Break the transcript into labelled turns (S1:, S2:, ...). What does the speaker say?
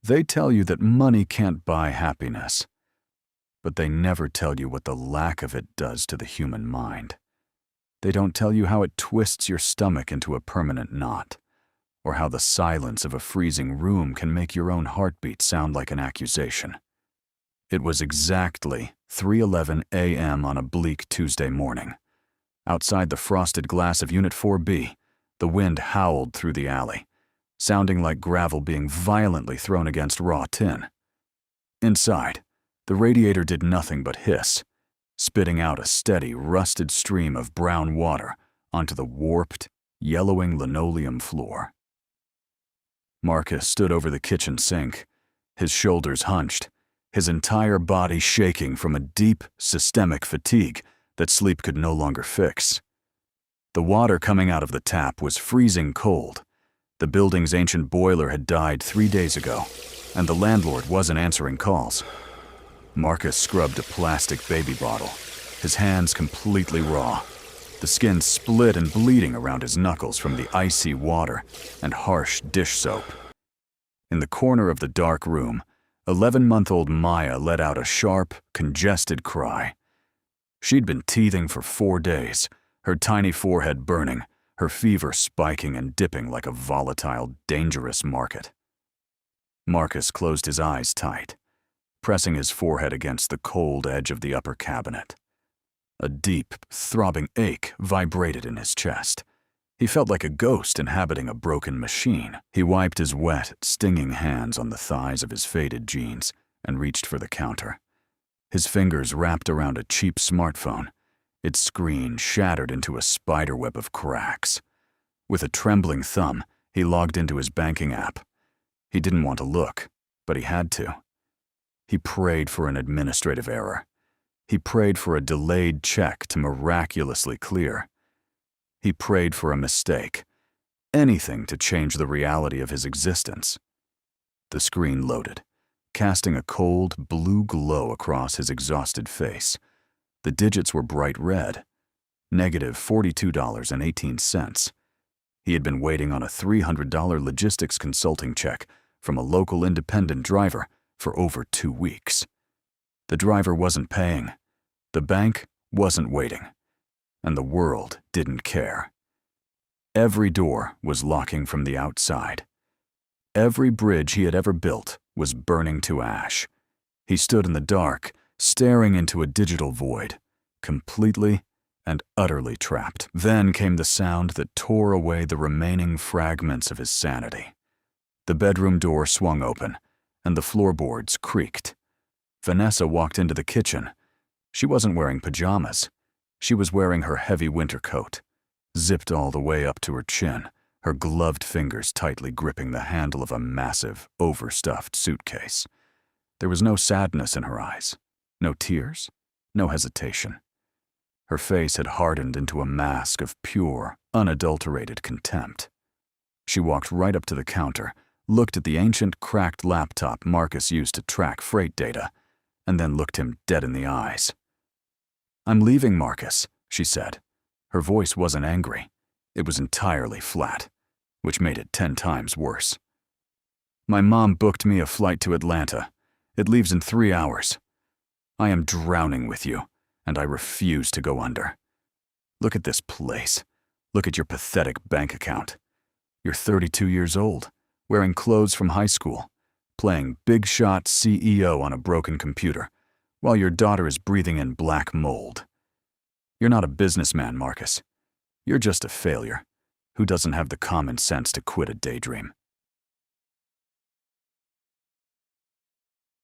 S1: They tell you that money can't buy happiness, but they never tell you what the lack of it does to the human mind. They don't tell you how it twists your stomach into a permanent knot, or how the silence of a freezing room can make your own heartbeat sound like an accusation. It was exactly 3:11 a.m. on a bleak Tuesday morning. Outside the frosted glass of Unit 4B, the wind howled through the alley, sounding like gravel being violently thrown against raw tin. Inside, the radiator did nothing but hiss, spitting out a steady, rusted stream of brown water onto the warped, yellowing linoleum floor. Marcus stood over the kitchen sink, his shoulders hunched, his entire body shaking from a deep, systemic fatigue that sleep could no longer fix. The water coming out of the tap was freezing cold. The building's ancient boiler had died 3 days ago, and the landlord wasn't answering calls. Marcus scrubbed a plastic baby bottle, his hands completely raw, the skin split and bleeding around his knuckles from the icy water and harsh dish soap. In the corner of the dark room, 11-month-old Maya let out a sharp, congested cry. She'd been teething for 4 days, her tiny forehead burning, her fever spiking and dipping like a volatile, dangerous market. Marcus closed his eyes tight, pressing his forehead against the cold edge of the upper cabinet. A deep, throbbing ache vibrated in his chest. He felt like a ghost inhabiting a broken machine. He wiped his wet, stinging hands on the thighs of his faded jeans and reached for the counter. His fingers wrapped around a cheap smartphone, its screen shattered into a spiderweb of cracks. With a trembling thumb, he logged into his banking app. He didn't want to look, but he had to. He prayed for an administrative error. He prayed for a delayed check to miraculously clear. He prayed for a mistake, anything to change the reality of his existence. The screen loaded, casting a cold, blue glow across his exhausted face. The digits were bright red, negative $42.18. He had been waiting on a $300 logistics consulting check from a local independent driver for over 2 weeks. The driver wasn't paying, the bank wasn't waiting, and the world didn't care. Every door was locking from the outside. Every bridge he had ever built was burning to ash. He stood in the dark, staring into a digital void, completely and utterly trapped. Then came the sound that tore away the remaining fragments of his sanity. The bedroom door swung open, and the floorboards creaked. Vanessa walked into the kitchen. She wasn't wearing pajamas. She was wearing her heavy winter coat, zipped all the way up to her chin, her gloved fingers tightly gripping the handle of a massive, overstuffed suitcase. There was no sadness in her eyes, no tears, no hesitation. Her face had hardened into a mask of pure, unadulterated contempt. She walked right up to the counter, looked at the ancient, cracked laptop Marcus used to track freight data, and then looked him dead in the eyes. "I'm leaving, Marcus," she said. Her voice wasn't angry. It was entirely flat, which made it 10 times worse. "My mom booked me a flight to Atlanta. It leaves in 3 hours. I am drowning with you, and I refuse to go under. Look at this place. Look at your pathetic bank account. You're 32 years old, wearing clothes from high school, playing big shot CEO on a broken computer, while your daughter is breathing in black mold. You're not a businessman, Marcus. You're just a failure who doesn't have the common sense to quit a daydream."